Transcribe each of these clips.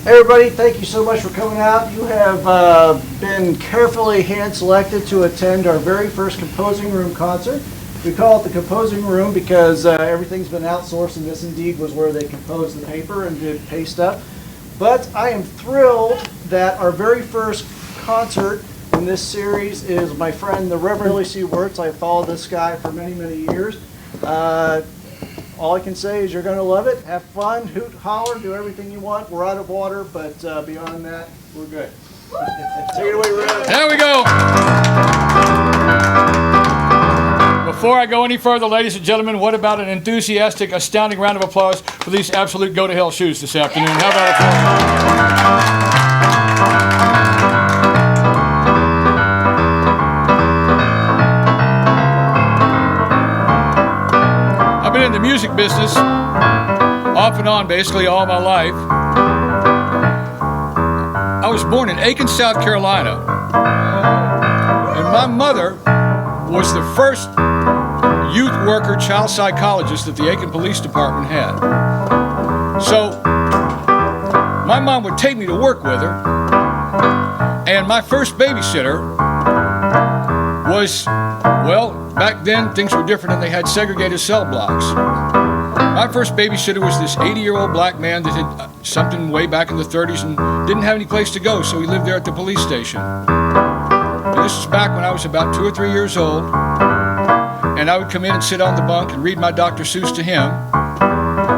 Hey everybody, thank you so much for coming out. You have been carefully hand-selected to attend our very first Composing Room concert. We call it the Composing Room because everything's been outsourced, and this indeed was where they composed the paper and did paste up. But I am thrilled that our very first concert in this series is my friend, the Reverend Wirtz. I have followed this guy for many, many years. All I can say is you're going to love it. Have fun, hoot, holler, do everything you want. We're out of water, but beyond that, we're good. Take it away, Rev. There we go. Before I go any further, ladies and gentlemen, what about an enthusiastic, astounding round of applause for these absolute go-to-hell shoes this afternoon? How about I've been in the music business off and on basically all my life. I was born in Aiken, South Carolina, and my mother was the first youth worker child psychologist that the Aiken Police Department had. So my mom would take me to work with her, and my first babysitter was, well, back then things were different and they had segregated cell blocks. My first babysitter was this 80-year-old black man that had something way back in the 30s and didn't have any place to go, so he lived there at the police station. And this was back when I was about 2 or 3 years old, and I would come in and sit on the bunk and read my Dr. Seuss to him,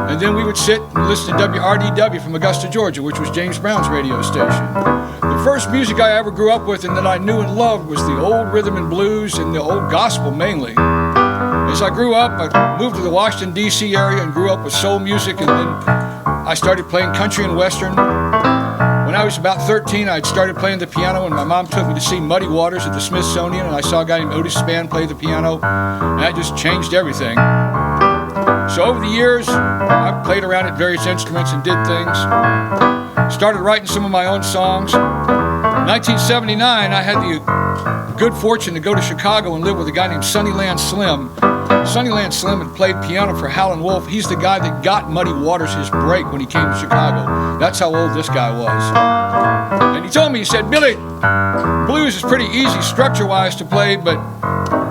and then we would sit and listen to WRDW from Augusta, Georgia, which was James Brown's radio station. The first music I ever grew up with and that I knew and loved was the old rhythm and blues and the old gospel mainly. As I grew up, I moved to the Washington, D.C. area and grew up with soul music, and then I started playing country and western. When I was about 13, I had started playing the piano, and my mom took me to see Muddy Waters at the Smithsonian, and I saw a guy named Otis Spann play the piano, and that just changed everything. So over the years, I played around at various instruments and did things. Started writing some of my own songs. In 1979, I had the good fortune to go to Chicago and live with a guy named Sunnyland Slim. Sunnyland Slim had played piano for Howlin' Wolf. He's the guy that got Muddy Waters his break when he came to Chicago. That's how old this guy was. And he told me, he said, "Billy, blues is pretty easy structure-wise to play, but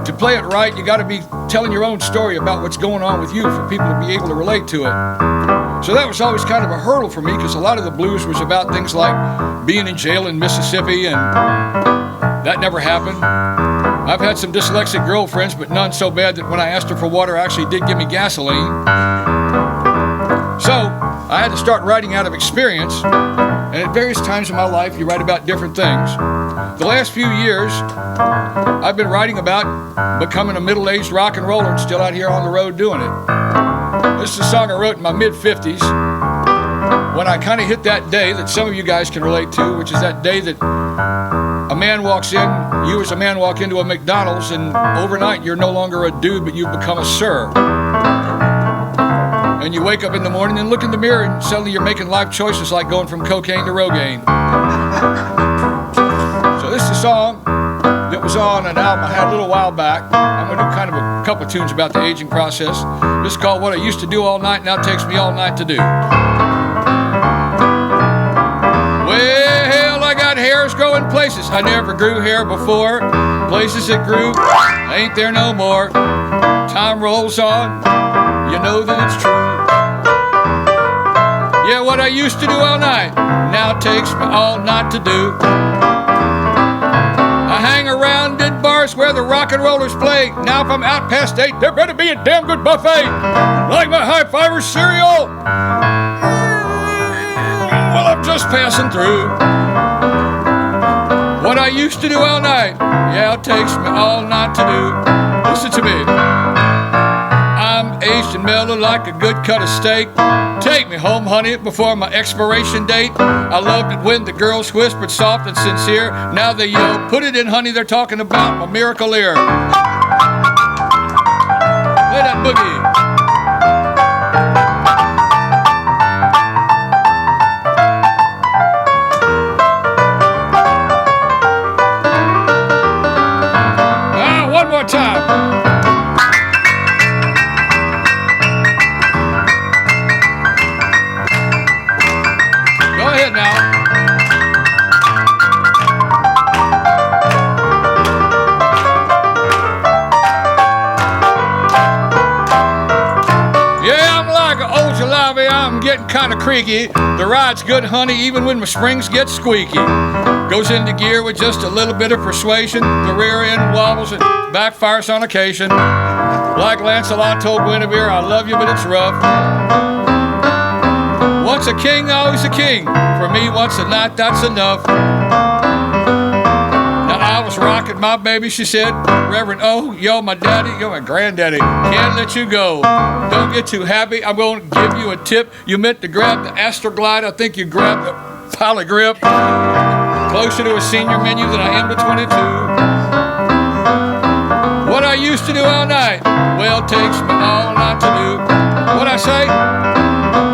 to play it right, you got to be telling your own story about what's going on with you for people to be able to relate to it." So that was always kind of a hurdle for me, because a lot of the blues was about things like being in jail in Mississippi, and that never happened. I've had some dyslexic girlfriends, but none so bad that when I asked her for water, actually did give me gasoline. So I had to start writing out of experience, and at various times in my life, you write about different things. The last few years, I've been writing about becoming a middle-aged rock and roller and still out here on the road doing it. This is a song I wrote in my mid-50s when I kind of hit that day that some of you guys can relate to, which is that day that a man walks in, you as a man walk into a McDonald's, and overnight you're no longer a dude, but you've become a sir. And you wake up in the morning and look in the mirror, and suddenly you're making life choices like going from cocaine to Rogaine. So this is a song that was on an album I had a little while back. I'm going to do kind of a couple of tunes about the aging process. This is called What I Used to Do All Night, Now Takes Me All Night to Do. Well, I got hairs growing places I never grew hair before. Places that grew ain't there no more. Time rolls on, you know that it's true. Yeah, what I used to do all night now takes me all night to do. I hang around in bars where the rock and rollers play. Now if I'm out past 8, there better be a damn good buffet. Like my high fiber cereal, well, I'm just passing through. What I used to do all night, yeah, it takes me all night to do. Listen to me. I'm aged and mellow like a good cut of steak. Take me home, honey, before my expiration date. I loved it when the girls whispered soft and sincere. Now they yell, "Put it in, honey," they're talking about my miracle ear. Play that boogie. One more time. Go ahead now. I'm getting kind of creaky. The ride's good, honey, even when my springs get squeaky. Goes into gear with just a little bit of persuasion. The rear end wobbles and backfires on occasion. Like Lancelot told Guinevere, I love you, but it's rough. Once a king, always a king. For me, once a night, that's enough. Now I was rocking my baby, she said. Reverend, oh, yo, my daddy, yo, my granddaddy. Can't let you go. Don't get too happy. I'm going to give you a tip. You meant to grab the Astroglide. I think you grabbed the Polygrip. Closer to a senior menu than I am to 22. What I used to do all night, well, takes me all night to do. What I say?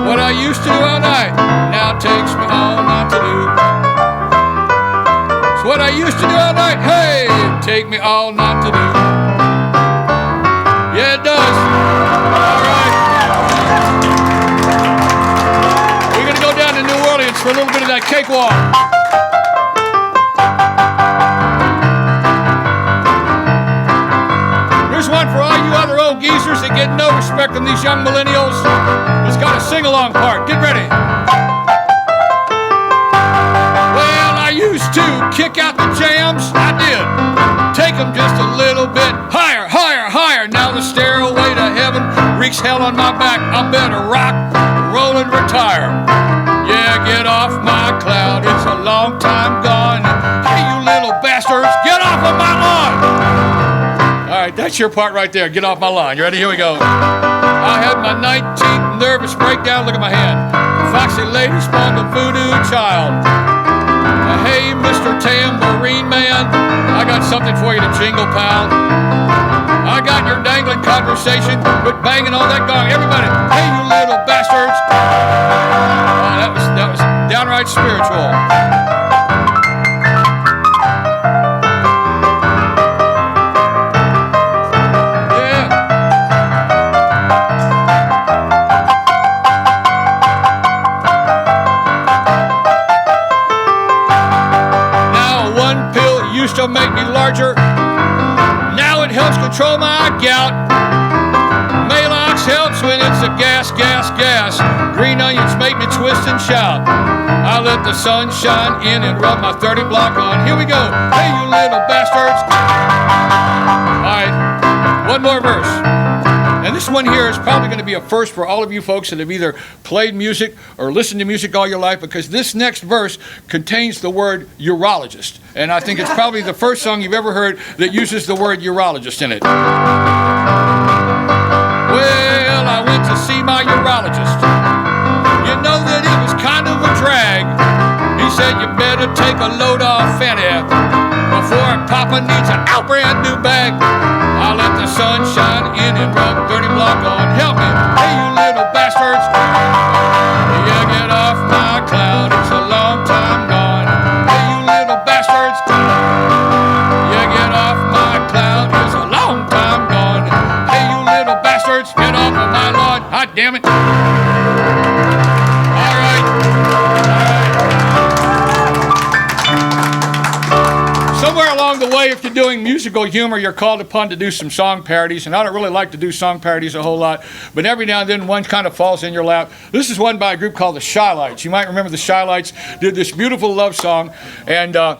What I used to do all night, now takes me all night to do. So what I used to do all night, hey, take me all night to do. Yeah, it does. All right. We're going to go down to New Orleans for a little bit of that Cakewalk. Here's one for all you other old geezers that get no respect from these young millennials. It's got a sing-along part. Get ready. Well, I used to kick out the jams. I did. Take them just a little bit higher, higher, higher. Now the stairway to heaven wreaks hell on my back. I better rock, roll, and retire. Yeah, get off my cloud. It's a long time gone. Hey, you little bastards, get off of my lawn. All right, that's your part right there. Get off my lawn. You ready? Here we go. I had my 19th nervous breakdown. Look at my hand. Foxy lady spawned a voodoo child. Hey, Mr. Tambourine Man, I got something for you to jingle, pal. I got your dangling conversation. Quit banging on that gong. Everybody, hey, you little bastards. That was downright spiritual. To make me larger. Now it helps control my gout. Malox helps when it's a gas, gas, gas. Green onions make me twist and shout. I let the sun shine in and rub my 30 block on. Here we go. Hey, you little bastards. All right, one more verse. And this one here is probably going to be a first for all of you folks that have either played music or listened to music all your life, because this next verse contains the word urologist. And I think it's probably the first song you've ever heard that uses the word urologist in it. Well, I went to see my urologist. You know that it was kind of a drag. He said you better take a load off Fanny before Papa needs an out brand new bag. I let the sun shine in and rub 30 block on. Help me, hey you little bastards. Yeah, get off my cloud, it's a long time gone. Hey you little bastards. Yeah, get off my cloud, it's a long time gone. Hey you little bastards, get off of my lawn. Hot damn it. All right. Somewhere along the way, if you're doing musical humor, you're called upon to do some song parodies, and I don't really like to do song parodies a whole lot, but every now and then one kind of falls in your lap. This is one by a group called the Shylights. You might remember the Shylights did this beautiful love song, and the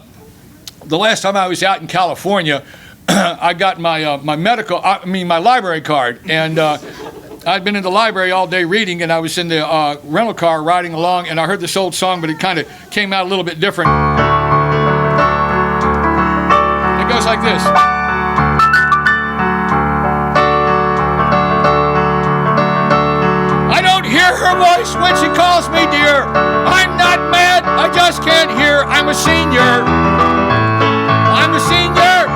last time I was out in California, I got my my library card, and I'd been in the library all day reading, and I was in the rental car riding along, and I heard this old song, but it kind of came out a little bit different. It goes like this. I don't hear her voice when she calls me dear. I'm not mad, I just can't hear. I'm a senior. I'm a senior.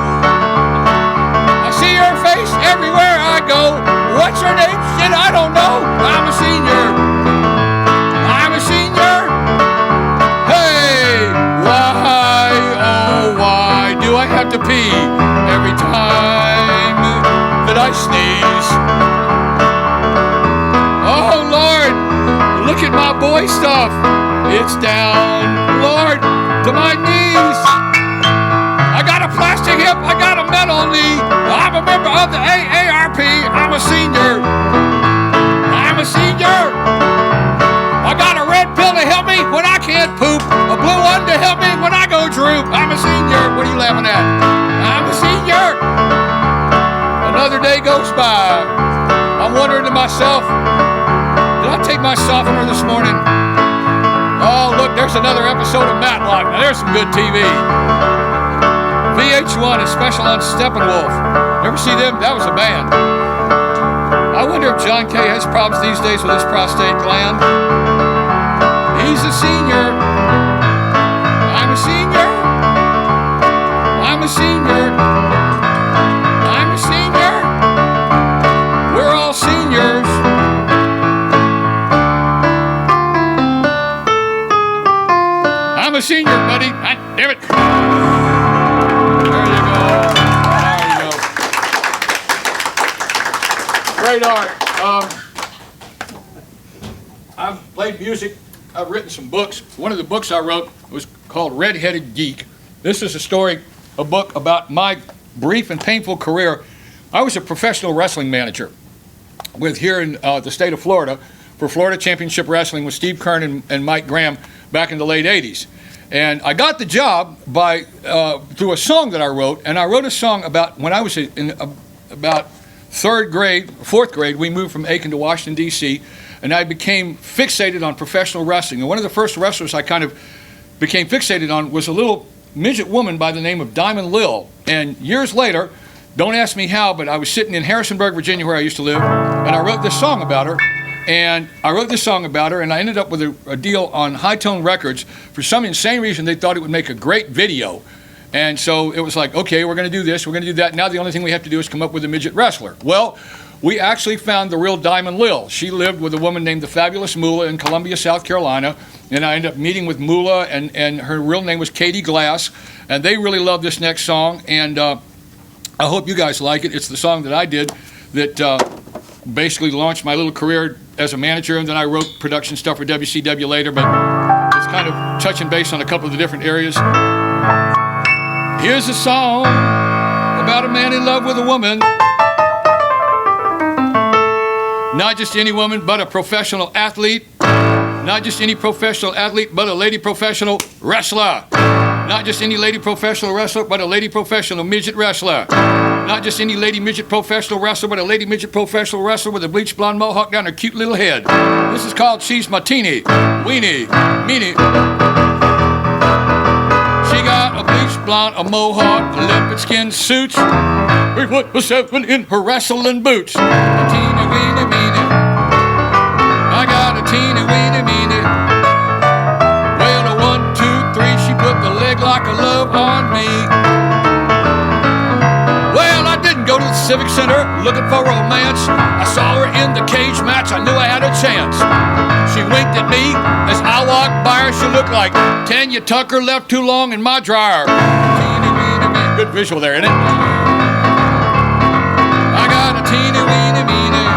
I see her face everywhere I go. What's her name? Shit, I don't know. I'm a senior. I'm a senior. Hey, why, oh why do I have to pee every time that I sneeze? Oh Lord, look at my boy stuff. It's down, Lord, to my knees. I got a plastic hip, I got a metal knee. I'm a member of the AARP. I'm a senior. I'm a senior. myself, did I take my softener this morning? Oh, look, there's another episode of Matlock. Now, there's some good TV. VH1 is special on Steppenwolf. Ever see them? That was a band. I wonder if John Kay has problems these days with his prostate gland. He's a senior. I'm a senior. I'm a senior. I'm a senior. We're all seniors. I'm a senior, buddy. Damn it. There you go. There you go. Great art. I've played music. I've written some books. One of the books I wrote was called Red-Headed Geek. This is a book about my brief and painful career. I was a professional wrestling manager here in the state of Florida for Florida Championship Wrestling with Steve Kern and Mike Graham back in the late 80s. And I got the job through a song that I wrote, and I wrote a song about when I was in about fourth grade, we moved from Aiken to Washington, D.C., and I became fixated on professional wrestling. And one of the first wrestlers I kind of became fixated on was a little midget woman by the name of Diamond Lil. And years later, don't ask me how, but I was sitting in Harrisonburg, Virginia, where I used to live, and I wrote this song about her. And I ended up with a deal on High Tone Records. For some insane reason, they thought it would make a great video. And so it was like, okay, we're going to do this, we're going to do that. Now the only thing we have to do is come up with a midget wrestler. Well, we actually found the real Diamond Lil. She lived with a woman named the Fabulous Moolah in Columbia, South Carolina. And I ended up meeting with Moolah, and her real name was Katie Glass. And they really loved this next song. And I hope you guys like it. It's the song that I did that basically launched my little career as a manager. And then I wrote production stuff for WCW later. But it's kind of touching base on a couple of the different areas. Here's a song about a man in love with a woman. Not just any woman, but a professional athlete. Not just any professional athlete, but a lady professional wrestler. Not just any lady professional wrestler, but a lady professional midget wrestler. Not just any lady midget professional wrestler, but a lady midget professional wrestler with a bleached blonde mohawk down her cute little head. This is called She's My Teeny Weeny Meanie. She got a bleached blonde, a mohawk, leopard skin suits. 3'7" in her wrestling boots. A teeny weeny meanie. I got a teeny weeny meanie. Well, a 1, 2, 3, she put the leg like a love on me. Well, I didn't go to the Civic Center looking for romance. I saw her in the cage match. I knew I had a chance. She winked at me as I walked by her. She looked like Tanya Tucker left too long in my dryer. Teeny weeny meanie. Good visual there, isn't it? I got a teeny weeny meanie.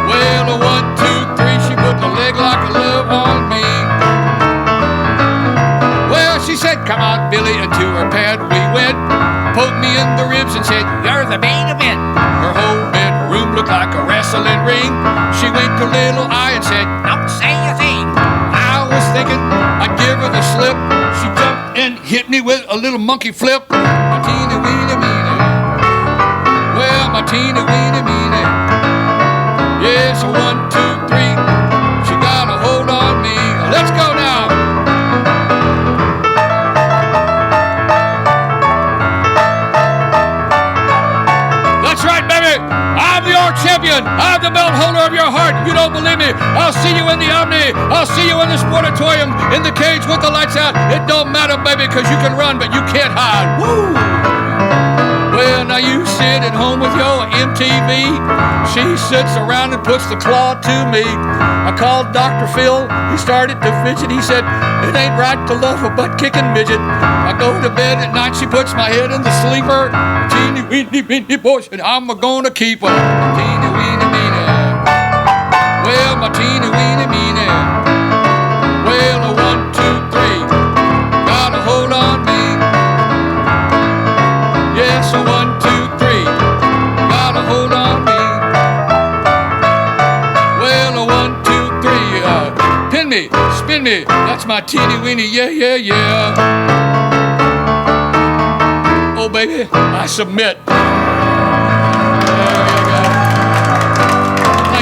Well, a 1, 2, 3, she put the leg like a love on me. Well, she said, come on, Billy, and to her pad we went. Poked me in the ribs and said, you're the main event. Her whole bedroom looked like a wrestling ring. She winked her little eye and said, don't say a thing. I was thinking I'd give her the slip. She jumped and hit me with a little monkey flip. My teeny weeny meanie. Well, my teeny weeny meanie. Yes, a 1, 2, 3. She got a hold on me. Let's go now. That's right, baby. I'm your champion. I'm the belt holder of your heart. You don't believe me? I'll see you in the Omni. I'll see you in the Sportatorium, in the cage with the lights out. It don't matter, baby, because you can run, but you can't hide. Woo! Well, now you sit at home with your MTV. She sits around and puts the claw to me. I called Dr. Phil. He started to fidget. He said, it ain't right to love a butt-kicking midget. I go to bed at night. She puts my head in the sleeper. Teeny weeny meeny boy, and I'm gonna keep her. Teeny weeny meeny. Well, my teeny weeny meeny. Well, a 1, 2, 3. Got a hold on me. Yes, a 1, 2, 3. Got a hold on me. Well, a 1, 2, 3. Pin me, spin me. That's my teeny weeny. Yeah, yeah, yeah. Oh, baby, I submit. There you go.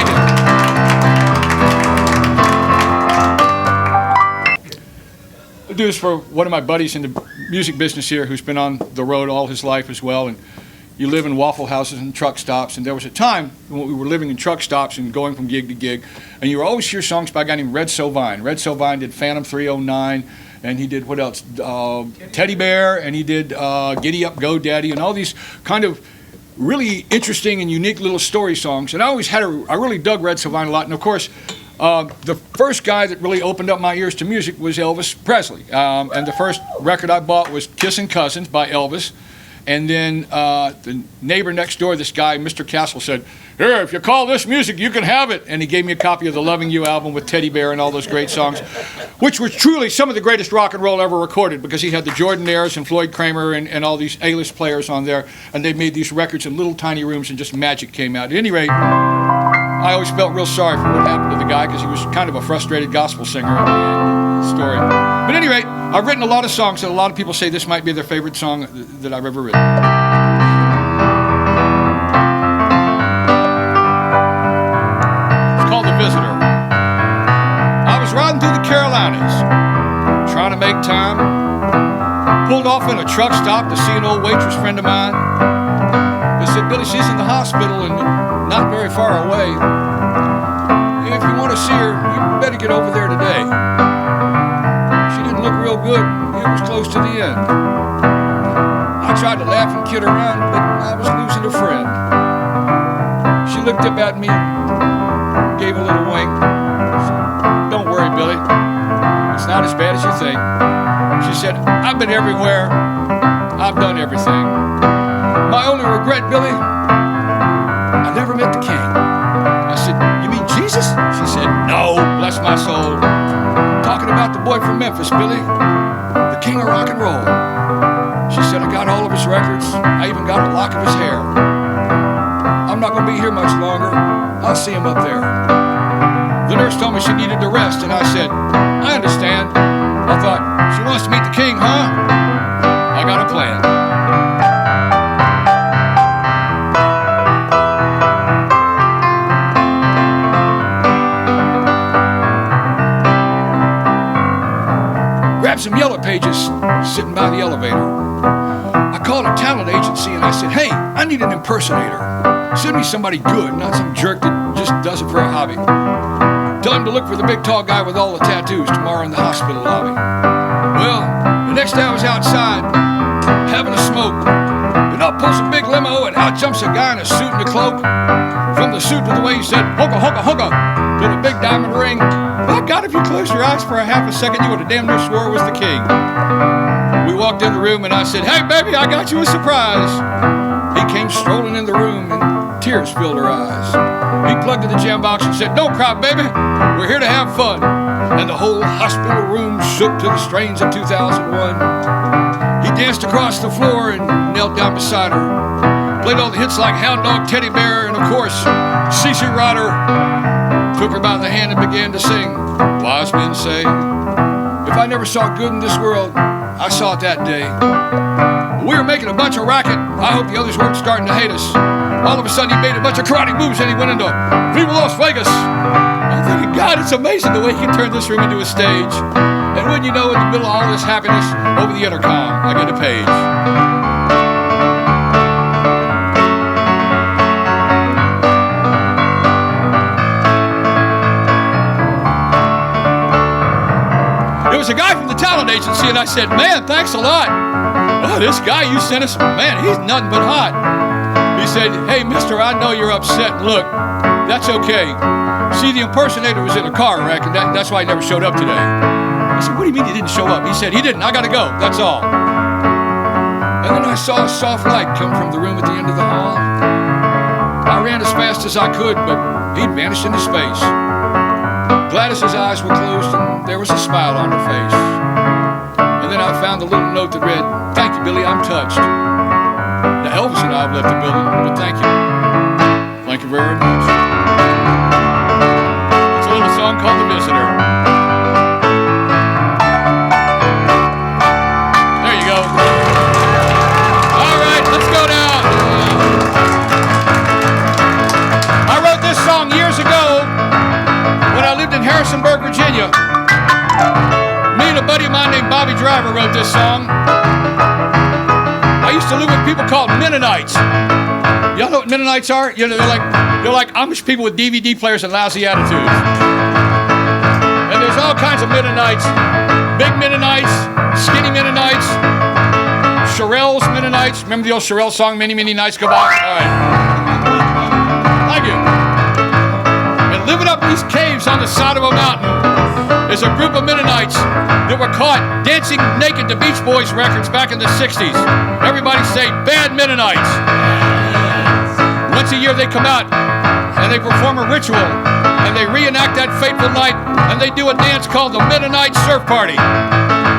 I do this for one of my buddies in the music business here who's been on the road all his life as well. And you live in Waffle Houses and truck stops. And there was a time when we were living in truck stops and going from gig to gig. And you would always hear songs by a guy named Red Sovine. Red Sovine did Phantom 309. And he did, what else? Teddy Bear. And he did Giddy Up, Go Daddy. And all these kind of really interesting and unique little story songs. And I really dug Red Sovine a lot. And of course, the first guy that really opened up my ears to music was Elvis Presley. And the first record I bought was Kissin' Cousins by Elvis. And then the neighbor next door, this guy, Mr. Castle, said, "Here, if you call this music, you can have it." And he gave me a copy of the Loving You album with Teddy Bear and all those great songs, which were truly some of the greatest rock and roll ever recorded, because he had the Jordanaires and Floyd Kramer and all these A-list players on there. And they made these records in little tiny rooms, and just magic came out. At any rate, I always felt real sorry for what happened to the guy, because he was kind of a frustrated gospel singer in the end of the story. But at any rate, I've written a lot of songs that a lot of people say this might be their favorite song that I've ever written. It's called The Visitor. I was riding through the Carolinas, trying to make time. Pulled off in a truck stop to see an old waitress friend of mine. They said, "Billy, she's in the hospital and not very far away. If you want to see her, you better get over there today. She didn't look real good. It was close to the end." I tried to laugh and kid around, but I was losing a friend. She looked up at me, gave a little wink. Said, "Don't worry, Billy. It's not as bad as you think." She said, "I've been everywhere. I've done everything. My only regret, Billy, I never met the king." I said, "You mean Jesus?" She said, "No, bless my soul. Talking about the boy from Memphis, Billy, the king of rock and roll." She said, "I got all of his records. I even got a lock of his hair. I'm not going to be here much longer. I'll see him up there." The nurse told me she needed to rest, and I said, "I understand." I thought, she wants to meet the king, huh? I got a plan. Grabbed some yellow pages sitting by the elevator. I called a talent agency and I said, "Hey, I need an impersonator. Send me somebody good, not some jerk that just does it for a hobby. Tell him to look for the big tall guy with all the tattoos tomorrow in the hospital lobby." Well, the next day I was outside having a smoke, and up pulls a big limo, and out jumps a guy in a suit and a cloak. From the suit to the way he said, "Honka, honka, honka," to the big diamond ring. By God, if you closed your eyes for a half a second, you would have damn near swore it was the king. We walked in the room, and I said, "Hey, baby, I got you a surprise." He came strolling in the room, and tears filled her eyes. He plugged in the jam box and said, "Don't cry, baby. We're here to have fun." And the whole hospital room shook to the strains of 2001. He danced across the floor and knelt down beside her. Played all the hits like Hound Dog, Teddy Bear, and of course, CC Rider. Took her by the hand and began to sing. Wise men say, if I never saw good in this world, I saw it that day. We were making a bunch of racket. I hope the others weren't starting to hate us. All of a sudden, he made a bunch of karate moves and he went into Viva Las Vegas. I'm thinking, God, it's amazing the way he can turn this room into a stage. And when you know, in the middle of all this happiness, over the intercom, I get a page. It was a guy from the talent agency, and I said, "Man, thanks a lot. Oh, this guy you sent us, man, he's nothing but hot." He said, "Hey, mister, I know you're upset. Look, that's okay. See, the impersonator was in a car wreck, and that's why he never showed up today." I said, "What do you mean he didn't show up?" He said, "He didn't. I got to go. That's all." And then I saw a soft light come from the room at the end of the hall. I ran as fast as I could, but he'd vanished into space. Gladys's eyes were closed, and there was a smile on her face. And then I found the little note that read, "Thank you, Billy, I'm touched. Now, Elvis and I have left the building, but thank you. Thank you very much." It's a little song called The Visitor. There you go. All right, let's go down. I wrote this song years ago when I lived in Harrisonburg, Virginia. Me and a buddy of mine named Bobby Driver wrote this song. I used to live with people called Mennonites. Y'all know what Mennonites are? You know, they're like Amish people with DVD players and lousy attitudes. And there's all kinds of Mennonites. Big Mennonites, skinny Mennonites, Shirelles Mennonites. Remember the old Shirelle song, Many, Many Nights Go By? All right. Thank you. And living up in these caves on the side of a mountain is a group of Mennonites that were caught dancing naked to Beach Boys records back in the 60s. Everybody say, bad Mennonites. Once a year they come out and they perform a ritual and they reenact that fateful night and they do a dance called the Mennonite Surf Party.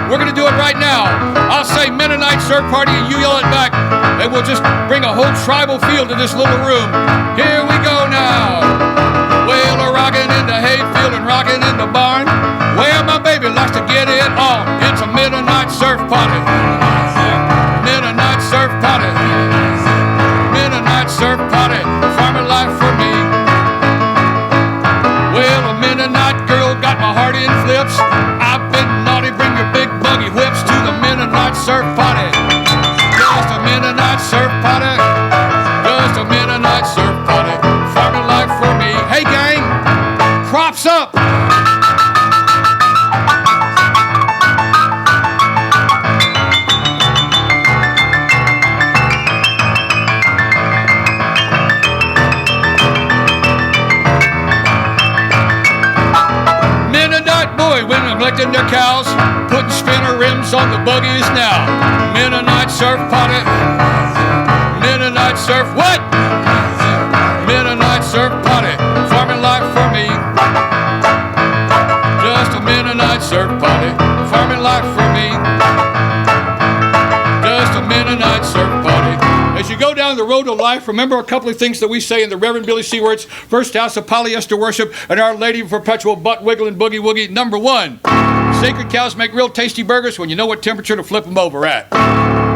We're going to do it right now. I'll say Mennonite Surf Party and you yell it back and we'll just bring a whole tribal feel to this little room. Here we go now. Well, we're rocking in the hayfield and rocking in the barn. Well, my baby likes to get it on. It's a Mennonite surf party. Mennonite surf party. Mennonite surf party. Farming life for me. Well, a Mennonite girl got my heart in flips. I've been naughty, bring your big buggy whips to the Mennonite surf party. Just a Mennonite surf party. Just a Mennonite surf party. Farming life for me. Hey gang, crops up. Women neglecting their cows, putting spinner rims on the buggies now. Mennonite surf party. Mennonite surf what? Mennonite surf party. Farming life for me. Just a Mennonite surf party. Farming life for me. Just a Mennonite surf party. As you go down the road of life, remember a couple of things that we say in the Reverend Billy C. Wirtz, First House of Polyester Worship, and Our Lady of Perpetual Butt Wiggling Boogie Woogie. Number 1, sacred cows make real tasty burgers when you know what temperature to flip them over at.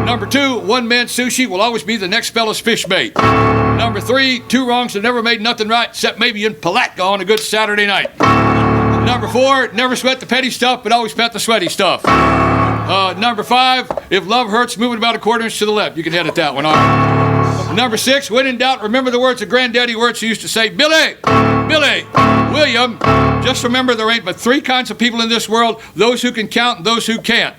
Number 2, one-man sushi will always be the next fella's fish bait. Number 3, 2 wrongs that never made nothing right, except maybe in Palatka on a good Saturday night. Number 4, never sweat the petty stuff, but always pet the sweaty stuff. Number 5, if love hurts, move it about a quarter inch to the left. You can edit that one off. Number 6, when in doubt, remember the words of Granddaddy Wirtz who used to say, Billy, William, just remember there ain't but 3 kinds of people in this world, those who can count and those who can't.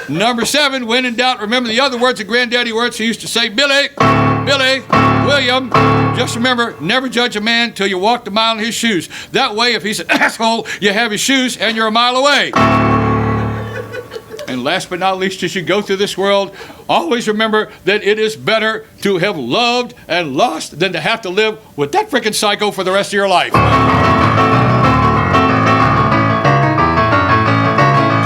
Number 7, when in doubt, remember the other words of Granddaddy Wirtz who used to say, Billy, William, just remember, never judge a man till you walk the mile in his shoes. That way, if he's an asshole, you have his shoes and you're a mile away. And last but not least, as you go through this world, always remember that it is better to have loved and lost than to have to live with that frickin' psycho for the rest of your life.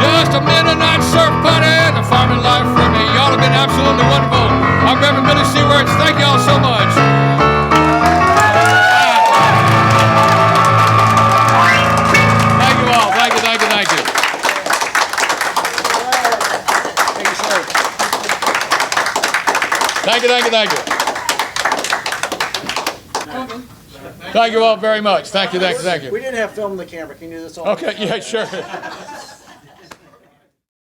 Just a Mennonite surf party and a farming life for me. Y'all have been absolutely wonderful. I'm Reverend Billy C. Wirtz. Thank y'all so much. Thank you all. Thank you. Thank you. Thank you all very much. Thank you. We didn't have film on the camera. Can you do this all? Okay, yeah, sure.